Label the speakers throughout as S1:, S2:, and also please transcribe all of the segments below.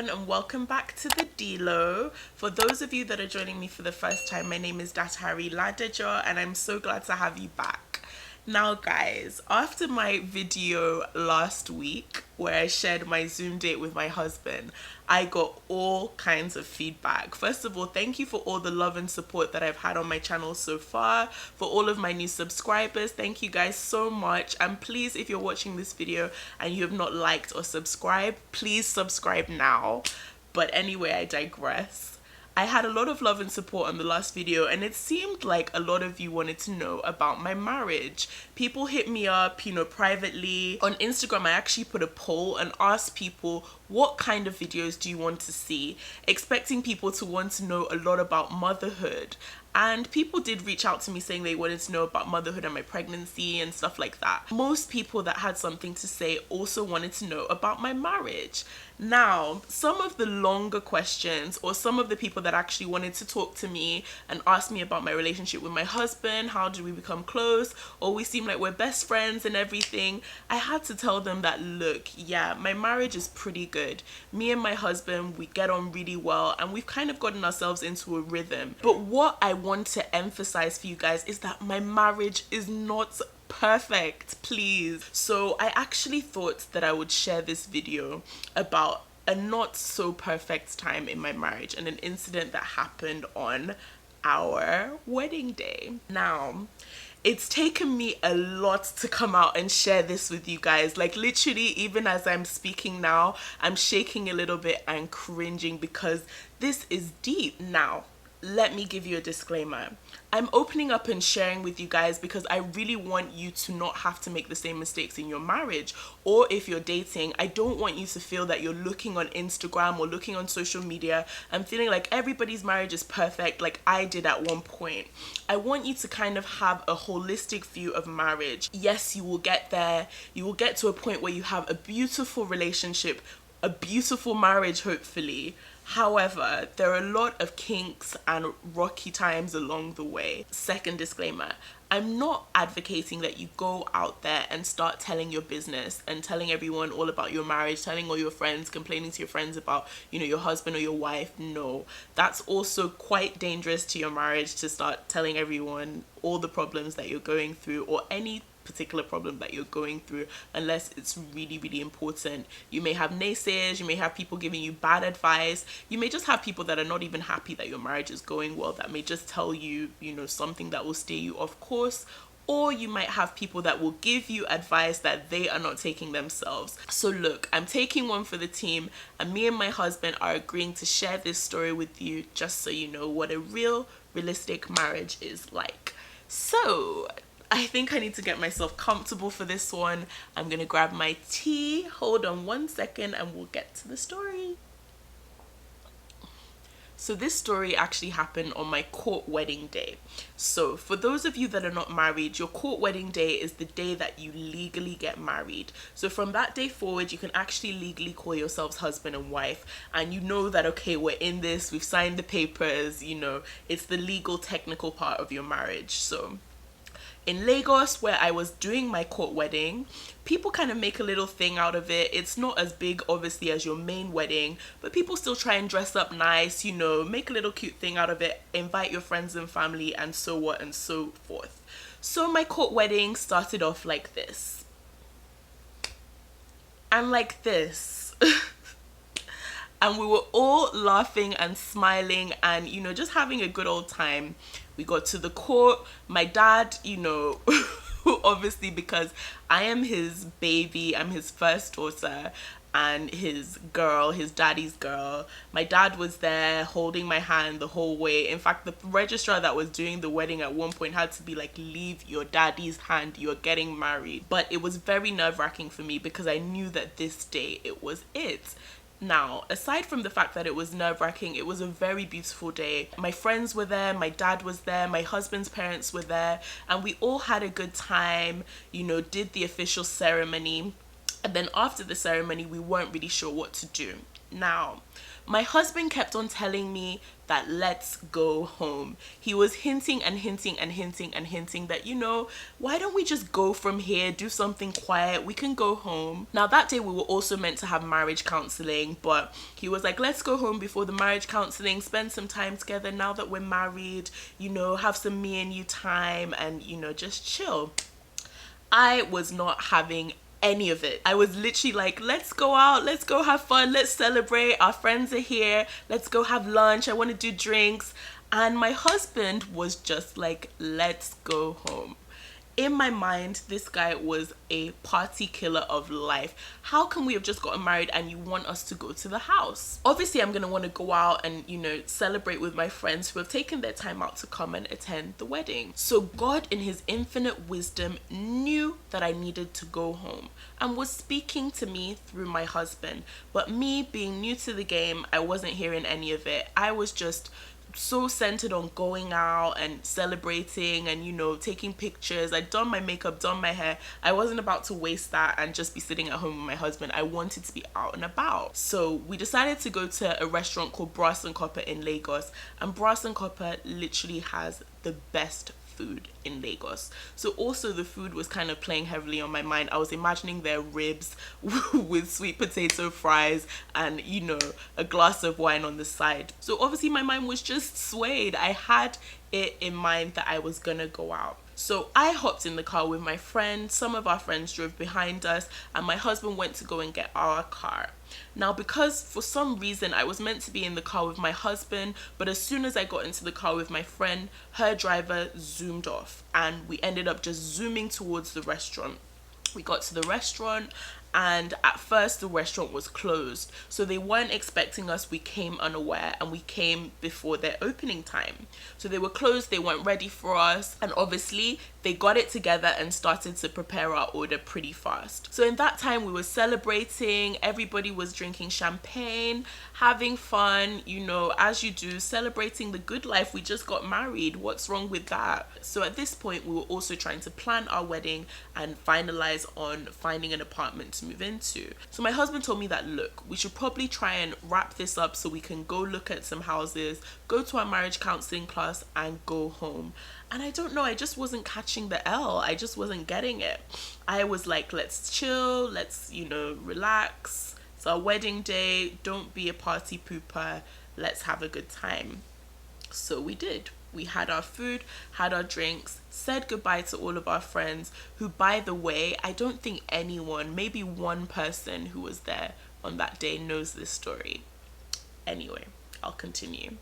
S1: everyone, and welcome back to the Dilo. For those of you that are joining me for the first time, my name is Datari Ladejo and I'm so glad to have you back. Now guys, after my video last week where I shared my Zoom date with my husband, I got all kinds of feedback. First of all, thank you for all the love and support that I've had on my channel so far. For all of my new subscribers, thank you guys so much. And please, if you're watching this video and you have not liked or subscribed, please subscribe now. But anyway, I digress. I had a lot of love and support on the last video, and it seemed like a lot of you wanted to know about my marriage. People hit me up, privately. On Instagram, I actually put a poll and asked people, what kind of videos do you want to see? Expecting people to want to know a lot about motherhood. And people did reach out to me saying they wanted to know about motherhood and my pregnancy and stuff like that. Most people that had something to say also wanted to know about my marriage. Now, some of the longer questions, or some of the people that actually wanted to talk to me and ask me about my relationship with my husband, how did we become close, or we seem like we're best friends and everything, I had to tell them that, look, yeah, my marriage is pretty good. Me and my husband, we get on really well, and we've kind of gotten ourselves into a rhythm. But what I want to emphasize for you guys is that my marriage is not perfect, please. So I actually thought that I would share this video about a not so perfect time in my marriage and an incident that happened on our wedding day. Now, it's taken me a lot to come out and share this with you guys. Like literally, even as I'm speaking now, I'm shaking a little bit and cringing because this is deep. Now, let me give you a disclaimer. I'm opening up and sharing with you guys because I really want you to not have to make the same mistakes in your marriage. Or if you're dating, I don't want you to feel that you're looking on Instagram or looking on social media and feeling like everybody's marriage is perfect like I did at one point. I want you to kind of have a holistic view of marriage. Yes, you will get there. You will get to a point where you have a beautiful relationship, a beautiful marriage, hopefully. However, there are a lot of kinks and rocky times along the way. Second disclaimer, I'm not advocating that you go out there and start telling your business and telling everyone all about your marriage, telling all your friends, complaining to your friends about, your husband or your wife. No, that's also quite dangerous to your marriage to start telling everyone all the problems that you're going through or any particular problem that you're going through unless it's really, really important. You may have naysayers, you may have people giving you bad advice, you may just have people that are not even happy that your marriage is going well that may just tell you, something that will steer you off course. Or you might have people that will give you advice that they are not taking themselves. So look, I'm taking one for the team, and me and my husband are agreeing to share this story with you just so you know what a real, realistic marriage is like. So I think I need to get myself comfortable for this one. I'm gonna grab my tea. Hold on one second and we'll get to the story. So this story actually happened on my court wedding day. So for those of you that are not married, your court wedding day is the day that you legally get married. So from that day forward, you can actually legally call yourselves husband and wife, and you know that, okay, we're in this, we've signed the papers, it's the legal technical part of your marriage. So in Lagos, where I was doing my court wedding, people kind of make a little thing out of it. It's not as big, obviously, as your main wedding, but people still try and dress up nice, make a little cute thing out of it, invite your friends and family, and so on and so forth. So my court wedding started off like this. And like this. And we were all laughing and smiling and, just having a good old time. We got to the court. My dad, obviously because I am his baby, I'm his first daughter, and his girl, his daddy's girl. My dad was there holding my hand the whole way. In fact, the registrar that was doing the wedding at one point had to be like, leave your daddy's hand, you're getting married. But it was very nerve-wracking for me because I knew that this day it was it. Now, aside from the fact that it was nerve-wracking, it was a very beautiful day. My friends were there, my dad was there, my husband's parents were there, and we all had a good time, did the official ceremony. And then after the ceremony, we weren't really sure what to do. Now, My husband kept on telling me that let's go home. He was hinting and hinting and hinting and hinting that, why don't we just go from here, do something quiet, we can go home. Now that day we were also meant to have marriage counseling, but he was like, let's go home before the marriage counseling, spend some time together now that we're married, have some me and you time and, just chill. I was not having any of it. I was literally like, let's go out, let's go have fun, let's celebrate, our friends are here, let's go have lunch, I want to do drinks. And my husband was just like, let's go home. In my mind, this guy was a party killer of life. How can we have just gotten married and you want us to go to the house? Obviously, I'm going to want to go out and, celebrate with my friends who have taken their time out to come and attend the wedding. So God, in his infinite wisdom, knew that I needed to go home and was speaking to me through my husband. But me being new to the game, I wasn't hearing any of it. I was just so centered on going out and celebrating and taking pictures. I'd done my makeup, done my hair. I wasn't about to waste that and just be sitting at home with my husband. I wanted to be out and about. So we decided to go to a restaurant called Brass and Copper in Lagos, and Brass and Copper literally has the best food in Lagos. So also the food was kind of playing heavily on my mind. I was imagining their ribs with sweet potato fries and a glass of wine on the side. So obviously my mind was just swayed. I had it in mind that I was gonna go out. So I hopped in the car with my friend. Some of our friends drove behind us and my husband went to go and get our car. Now, because for some reason I was meant to be in the car with my husband, but as soon as I got into the car with my friend, her driver zoomed off and we ended up just zooming towards the restaurant. We got to the restaurant and at first the restaurant was closed, so they weren't expecting us. We came unaware and we came before their opening time, so they were closed, they weren't ready for us, and obviously they got it together and started to prepare our order pretty fast. So in that time we were celebrating, everybody was drinking champagne, having fun, as you do, celebrating the good life. We just got married, what's wrong with that? So at this point we were also trying to plan our wedding and finalize on finding an apartment to move into. So my husband told me that, look, we should probably try and wrap this up so we can go look at some houses, go to our marriage counseling class and go home. And I don't know, I just wasn't catching the L. I just wasn't getting it. I was like, let's chill, let's, relax. It's our wedding day, don't be a party pooper, let's have a good time. So we did. We had our food, had our drinks, said goodbye to all of our friends who, by the way, I don't think anyone, maybe one person who was there on that day knows this story. Anyway, I'll continue.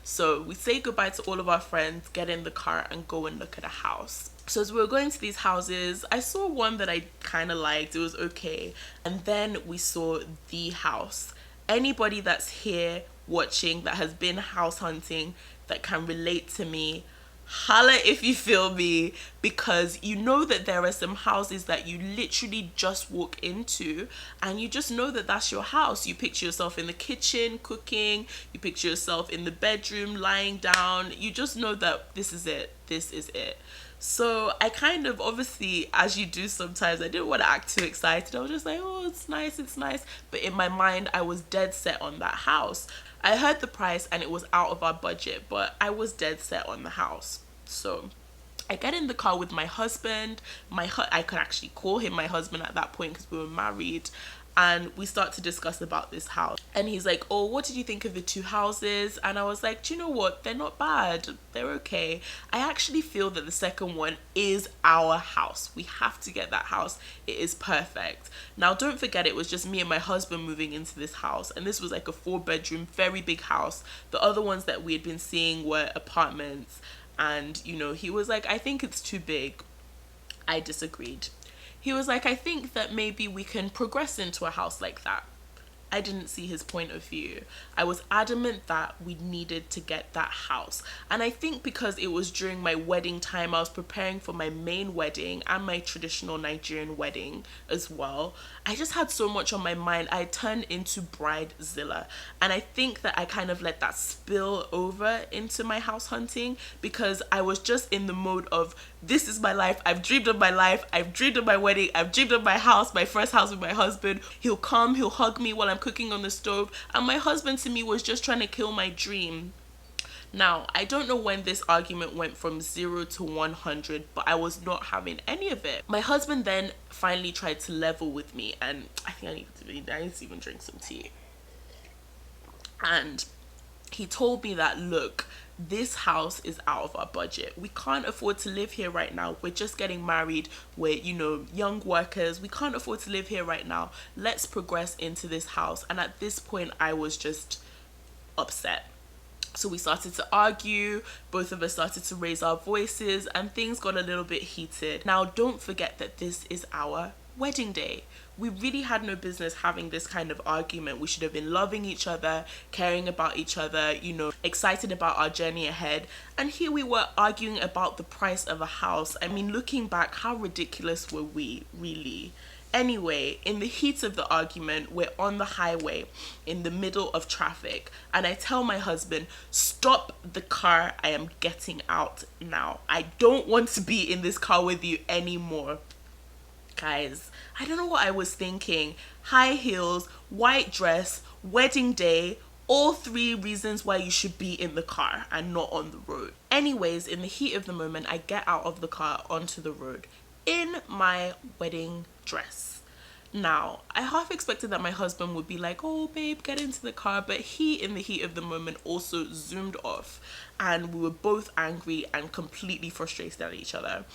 S1: So we say goodbye to all of our friends, get in the car and go and look at a house. So as we were going to these houses, I saw one that I kind of liked, it was okay. And then we saw the house. Anybody that's here watching that has been house hunting that can relate to me, holla if you feel me, because that there are some houses that you literally just walk into and you just know that that's your house. You picture yourself in the kitchen cooking, you picture yourself in the bedroom lying down, you just know that this is it. So I kind of, obviously, as you do sometimes, I didn't want to act too excited. I was just like, oh, it's nice. But in my mind, I was dead set on that house. I heard the price and it was out of our budget, but I was dead set on the house. So I get in the car with my husband. I could actually call him my husband at that point because we were married. And we start to discuss about this house. And he's like, oh, what did you think of the two houses? And I was like, do you know what? They're not bad. They're okay. I actually feel that the second one is our house. We have to get that house. It is perfect. Now, don't forget, it was just me and my husband moving into this house. And this was like a 4-bedroom, very big house. The other ones that we had been seeing were apartments. And, he was like, I think it's too big. I disagreed. He was like, I think that maybe we can progress into a house like that. I didn't see his point of view. I was adamant that we needed to get that house. And I think because it was during my wedding time, I was preparing for my main wedding and my traditional Nigerian wedding as well. I just had so much on my mind. I turned into bridezilla. And I think that I kind of let that spill over into my house hunting because I was just in the mode of, this is my life. I've dreamed of my life. I've dreamed of my wedding. I've dreamed of my house, my first house with my husband. He'll come, he'll hug me while I'm I'm cooking on the stove, and my husband to me was just trying to kill my dream. Now, I don't know when this argument went from 0 to 100, but I was not having any of it. My husband then finally tried to level with me, and I think I need to even drink some tea. And he told me that, look, this house is out of our budget. We can't afford to live here right now. We're just getting married. We're, young workers. We can't afford to live here right now. Let's progress into this house. And at this point, I was just upset. So we started to argue, both of us started to raise our voices, and things got a little bit heated. Now, don't forget that this is our wedding day. We really had no business having this kind of argument. We should have been loving each other, caring about each other, excited about our journey ahead. And here we were arguing about the price of a house. I mean, looking back, how ridiculous were we, really? Anyway, in the heat of the argument, we're on the highway in the middle of traffic, and I tell my husband, stop the car, I am getting out now. I don't want to be in this car with you anymore. Guys, I don't know what I was thinking. High heels, white dress, wedding day, all 3 reasons why you should be in the car and not on the road. Anyways, in the heat of the moment, I get out of the car onto the road in my wedding dress. Now, I half expected that my husband would be like, oh babe, get into the car, but he, in the heat of the moment, also zoomed off, and we were both angry and completely frustrated at each other.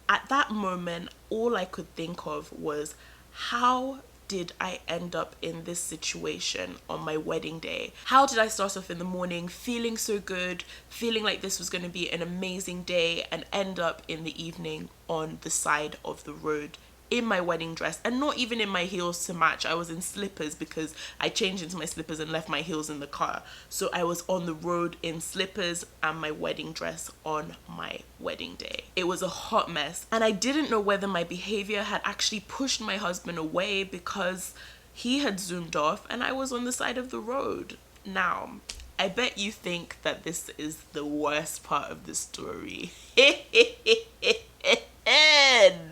S1: At that moment, all I could think of was, how did I end up in this situation on my wedding day? How did I start off in the morning feeling so good, feeling like this was going to be an amazing day, and end up in the evening on the side of the road in my wedding dress, and not even in my heels to match? I was in slippers because I changed into my slippers and left my heels in the car. So I was on the road in slippers and my wedding dress on my wedding day. It was a hot mess, and I didn't know whether my behavior had actually pushed my husband away because he had zoomed off and I was on the side of the road. Now, I bet you think that this is the worst part of the story.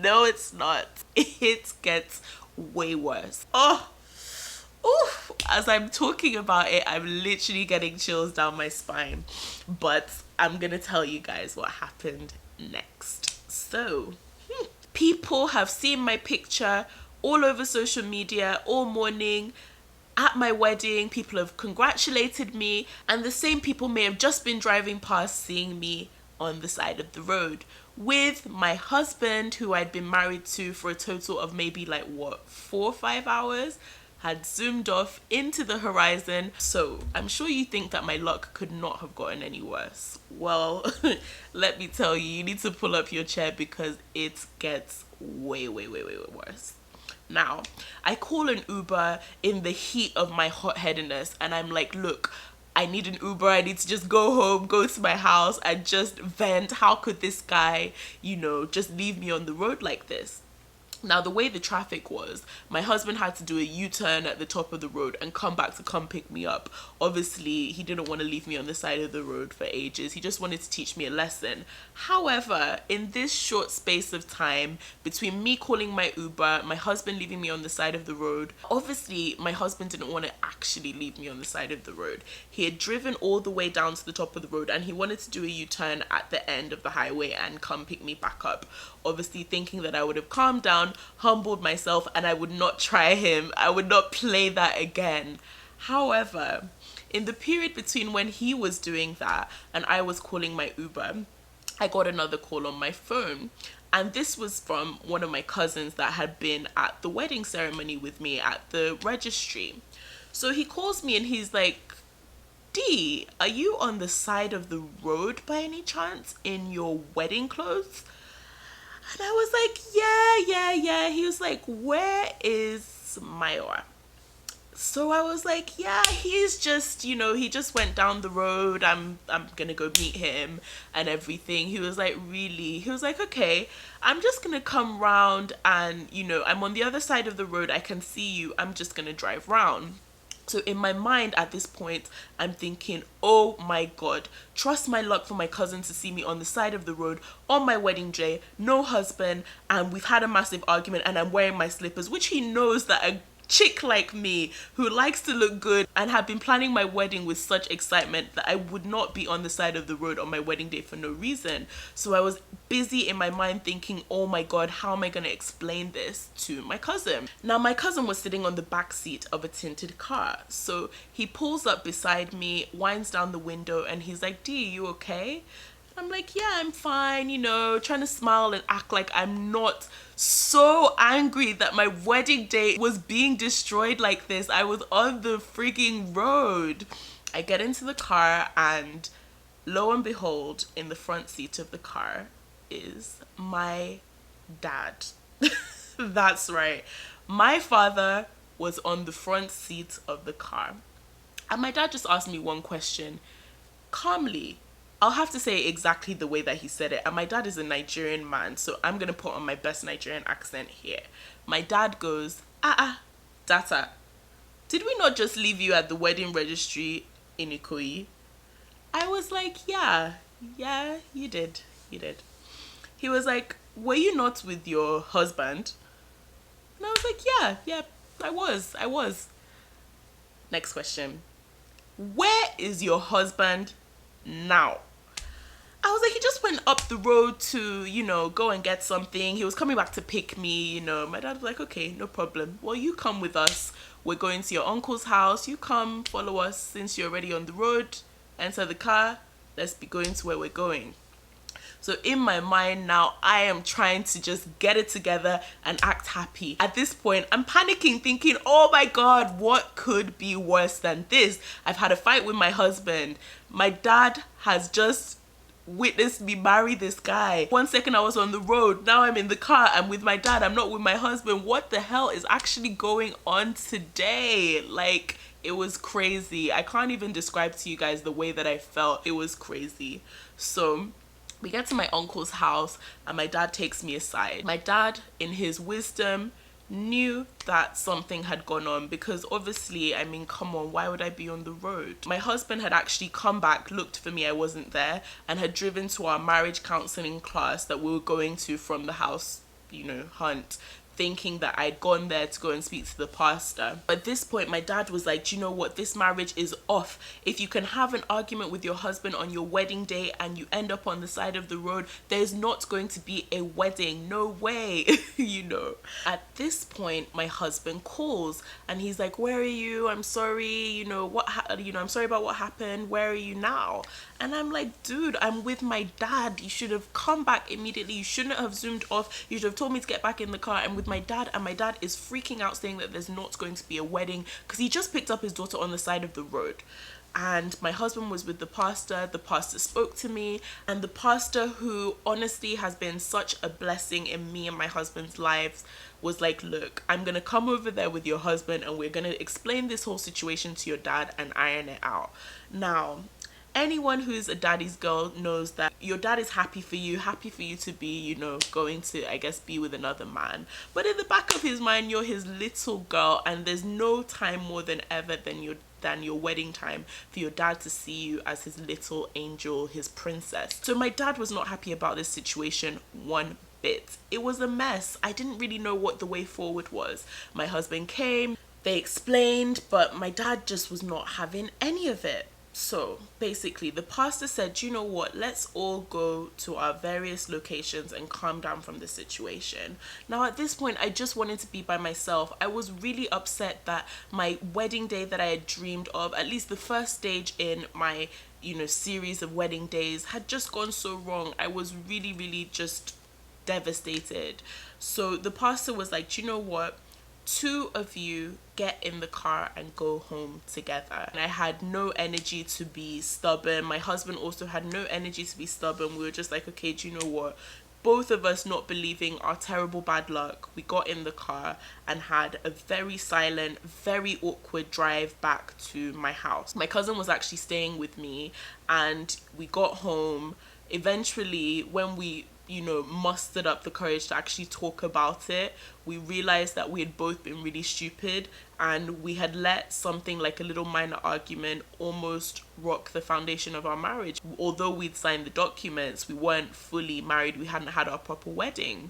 S1: No, it's not. It gets way worse. As I'm talking about it, I'm literally getting chills down my spine. But I'm gonna tell you guys what happened next. So, people have seen my picture all over social media all morning. At my wedding, people have congratulated me, and the same people may have just been driving past seeing me on the side of the road with my husband, who I'd been married to for a total of maybe 4 or 5 hours, had zoomed off into the horizon. So I'm sure you think that my luck could not have gotten any worse. Well, let me tell you, you need to pull up your chair because it gets way worse. Now, I call an Uber in the heat of my hot-headedness, and I'm like, look, I need an Uber. I need to just go home, go to my house, and just vent. How could this guy, just leave me on the road like this? Now, the way the traffic was, my husband had to do a U-turn at the top of the road and come back to come pick me up. Obviously, he didn't want to leave me on the side of the road for ages. He just wanted to teach me a lesson. However, in this short space of time, between me calling my Uber, my husband leaving me on the side of the road, obviously, my husband didn't want to actually leave me on the side of the road. He had driven all the way down to the top of the road, and he wanted to do a U-turn at the end of the highway and come pick me back up. Obviously, thinking that I would have calmed down, humbled myself, and I would not try him. I would not play that again. However, in the period between when he was doing that and I was calling my Uber, I got another call on my phone. And this was from one of my cousins that had been at the wedding ceremony with me at the registry. So he calls me and he's like, D, are you on the side of the road by any chance in your wedding clothes? And I was like, yeah. He was like, where is Mayor? So I was like, yeah, he's just, he just went down the road. I'm gonna go meet him and everything. He was like, really? He was like, okay, I'm just gonna come round and, I'm on the other side of the road. I can see you. I'm just gonna drive round. So in my mind at this point, I'm thinking, oh my God, trust my luck for my cousin to see me on the side of the road on my wedding day, no husband, and we've had a massive argument and I'm wearing my slippers, which he knows that chick like me who likes to look good and had been planning my wedding with such excitement that I would not be on the side of the road on my wedding day for no reason. So I was busy in my mind thinking, oh my God, how am I going to explain this to my cousin? Now, my cousin was sitting on the back seat of a tinted car. So he pulls up beside me, winds down the window, and he's like, D, you okay? I'm like, yeah, I'm fine, trying to smile and act like I'm not so angry that my wedding day was being destroyed like this. I was on the freaking road. I get into the car, and lo and behold, in the front seat of the car is my dad. That's right. My father was on the front seat of the car. And my dad just asked me one question, calmly. I'll have to say exactly the way that he said it. And my dad is a Nigerian man, so I'm going to put on my best Nigerian accent here. My dad goes, Data, did we not just leave you at the wedding registry in Ikoyi? I was like, yeah, you did. He was like, were you not with your husband? And I was like, yeah, I was. Next question. Where is your husband now? I was like, he just went up the road to, go and get something. He was coming back to pick me, My dad was like, okay, no problem. Well, you come with us. We're going to your uncle's house. You come, follow us since you're already on the road. Enter the car. Let's be going to where we're going. So in my mind now, I am trying to just get it together and act happy. At this point, I'm panicking, thinking, oh my God, what could be worse than this? I've had a fight with my husband. My dad has just witnessed me marry this guy. 1 second I was on the road, now I'm in the car, I'm with my dad, I'm not with my husband. What the hell is actually going on today? Like, it was crazy. I can't even describe to you guys the way that I felt. It was crazy. So we get to my uncle's house and my dad takes me aside. My dad, in his wisdom, knew that something had gone on because obviously, come on, why would I be on the road? My husband had actually come back, looked for me, I wasn't there, and had driven to our marriage counseling class that we were going to from the house, hunt, thinking that I'd gone there to go and speak to the pastor. At this point, my dad was like, do you know what? This marriage is off. If you can have an argument with your husband on your wedding day and you end up on the side of the road, there's not going to be a wedding. No way, At this point, my husband calls and he's like, where are you? I'm sorry, I'm sorry about what happened. Where are you now? And I'm like, dude, I'm with my dad. You should have come back immediately. You shouldn't have zoomed off. You should have told me to get back in the car. I'm with my dad, and my dad is freaking out saying that there's not going to be a wedding because he just picked up his daughter on the side of the road. And my husband was with the pastor. The pastor spoke to me, and the pastor, who honestly has been such a blessing in me and my husband's lives, was like, look, I'm gonna come over there with your husband and we're gonna explain this whole situation to your dad and iron it out. Now, anyone who's a daddy's girl knows that your dad is happy for you to be, going to, I guess, be with another man. But in the back of his mind, you're his little girl, and there's no time more than ever than your wedding time for your dad to see you as his little angel, his princess. So my dad was not happy about this situation one bit. It was a mess. I didn't really know what the way forward was. My husband came, they explained, but my dad just was not having any of it. So basically, the pastor said, you know what, let's all go to our various locations and calm down from the situation. Now, at this point, I just wanted to be by myself. I was really upset that my wedding day that I had dreamed of, at least the first stage in my, series of wedding days, had just gone so wrong. I was really, really just devastated. So the pastor was like, you know what? 2 of you get in the car and go home together. And I had no energy to be stubborn. My husband also had no energy to be stubborn. We were just like, okay, do you know what? Both of us not believing our terrible bad luck, we got in the car and had a very silent, very awkward drive back to my house. My cousin was actually staying with me, and we got home. Eventually, when we mustered up the courage to actually talk about it, we realized that we had both been really stupid, and we had let something like a little minor argument almost rock the foundation of our marriage. Although we'd signed the documents, we weren't fully married. We hadn't had our proper wedding.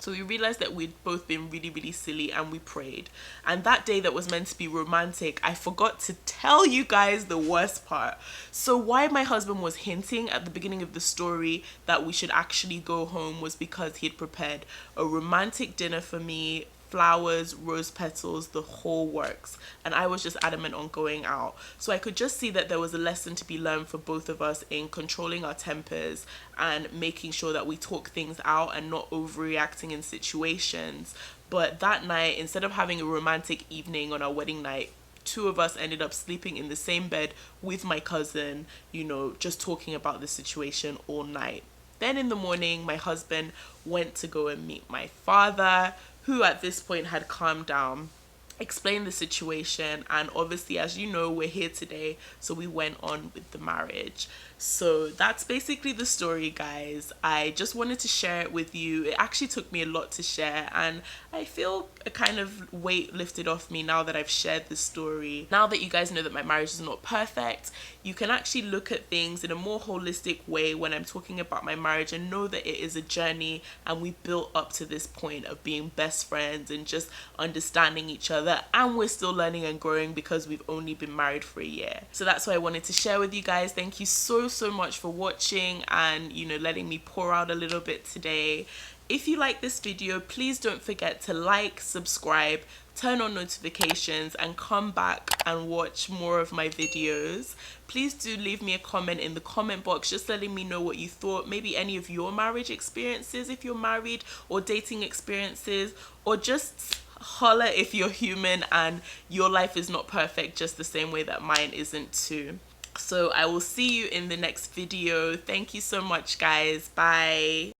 S1: So we realized that we'd both been really, really silly, and we prayed. And that day that was meant to be romantic, I forgot to tell you guys the worst part. So why my husband was hinting at the beginning of the story that we should actually go home was because he'd prepared a romantic dinner for me, flowers, rose petals, the whole works. And I was just adamant on going out. So I could just see that there was a lesson to be learned for both of us in controlling our tempers and making sure that we talk things out and not overreacting in situations. But that night, instead of having a romantic evening on our wedding night, two of us ended up sleeping in the same bed with my cousin, just talking about the situation all night. Then in the morning, my husband went to go and meet my father, who at this point had calmed down, explained the situation, and obviously, as you know, we're here today, so we went on with the marriage. So that's basically the story, guys. I just wanted to share it with you. It actually took me a lot to share, and I feel a kind of weight lifted off me now that I've shared this story. Now that you guys know that my marriage is not perfect, you can actually look at things in a more holistic way when I'm talking about my marriage, and know that it is a journey, and we built up to this point of being best friends and just understanding each other, and we're still learning and growing because we've only been married for a year. So that's what I wanted to share with you guys. Thank you so much for watching and letting me pour out a little bit today. If you like this video, please don't forget to like, subscribe, turn on notifications, and come back and watch more of my videos. Please do leave me a comment in the comment box, just letting me know what you thought, maybe any of your marriage experiences if you're married, or dating experiences, or just holler if you're human and your life is not perfect just the same way that mine isn't too. So I will see you in the next video. Thank you so much, guys. Bye.